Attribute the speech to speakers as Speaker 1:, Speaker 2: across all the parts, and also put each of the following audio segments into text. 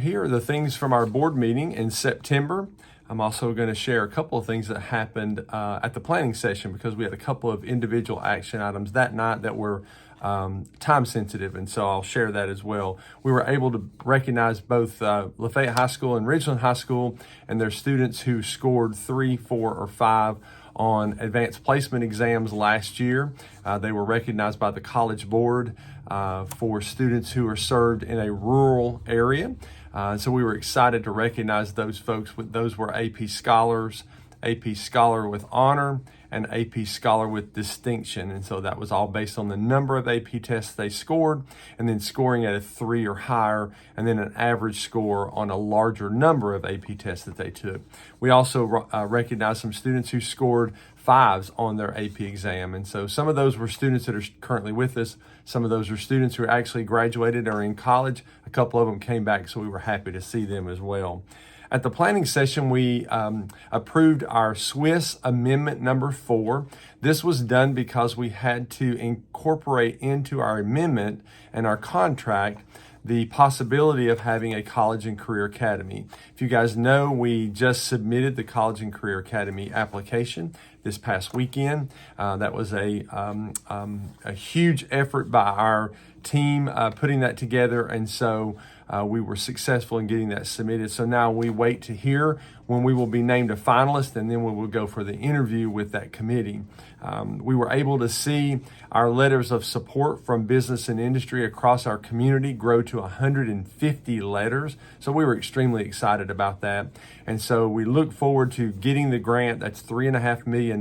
Speaker 1: here are the things from our board meeting in September. I'm also going to share a couple of things that happened at the planning session, because we had a couple of individual action items that night that were time sensitive, and so I'll share that as well. We were able to recognize both Lafayette High School and Ridgeland High School and their students who scored 3, 4, or 5 on advanced placement exams last year. They were recognized by the College Board for students who are served in a rural area. So we were excited to recognize those folks. Those were AP Scholars, AP Scholar with Honor, and AP Scholar with Distinction. And so that was all based on the number of AP tests they scored, and then scoring at a 3 or higher, and then an average score on a larger number of AP tests that they took. We also recognized some students who scored 5s on their AP exam. And so some of those were students that are currently with us. Some of those are students who actually graduated or in college. A couple of them came back, so we were happy to see them as well. At the planning session, we approved our Swiss Amendment number 4. This was done because we had to incorporate into our amendment and our contract the possibility of having a College and Career Academy. If you guys know, we just submitted the College and Career Academy application this past weekend. That was a huge effort by our team putting that together, and so we were successful in getting that submitted. So now we wait to hear when we will be named a finalist, and then we will go for the interview with that committee. We were able to see our letters of support from business and industry across our community grow to 150 letters. So we were extremely excited about that. And so we look forward to getting the grant. That's $3.5 million.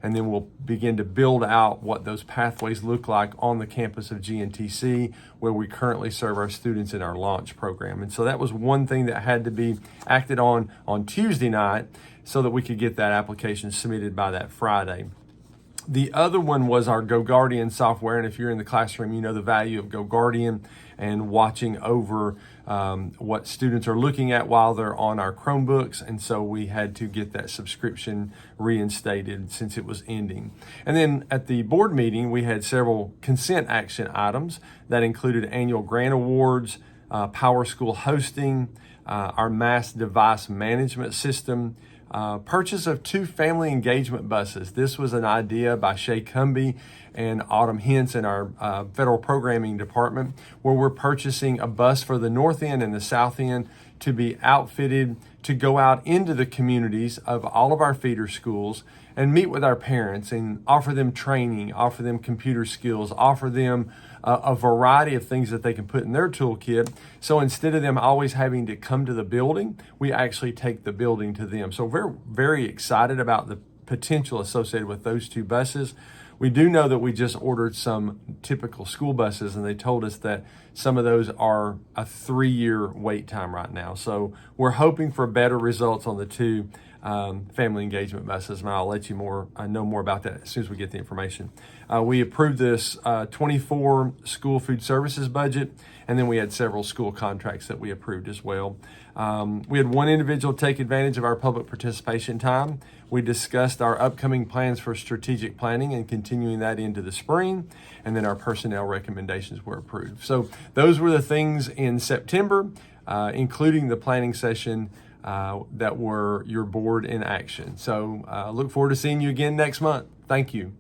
Speaker 1: And then we'll begin to build out what those pathways look like on the campus of GNTC, where we currently serve our students in our launch program. And so that was one thing that had to be acted on Tuesday night so that we could get that application submitted by that Friday. The other one was our GoGuardian software, and if you're in the classroom, you know the value of GoGuardian and watching over what students are looking at while they're on our Chromebooks, and so we had to get that subscription reinstated since it was ending. And then at the board meeting, we had several consent action items that included annual grant awards, Power School hosting, our mass device management system, purchase of 2 family engagement buses. This was an idea by Shay Cumby and Autumn Hintz in our federal programming department, where we're purchasing a bus for the North End and the South End to be outfitted to go out into the communities of all of our feeder schools and meet with our parents and offer them training, offer them computer skills, offer them a variety of things that they can put in their toolkit. So instead of them always having to come to the building, we actually take the building to them. So we're very excited about the potential associated with those 2 buses. We do know that we just ordered some typical school buses, and they told us that some of those are a 3-year wait time right now. So we're hoping for better results on the 2 family engagement buses, and I'll let you know more about that as soon as we get the information. We approved this 24 school food services budget, and then we had several school contracts that we approved as well. We had one individual take advantage of our public participation time. We discussed our upcoming plans for strategic planning and continuing that into the spring, and then our personnel recommendations were approved. So those were the things in September, including the planning session that were your board in action. So look forward to seeing you again next month. Thank you.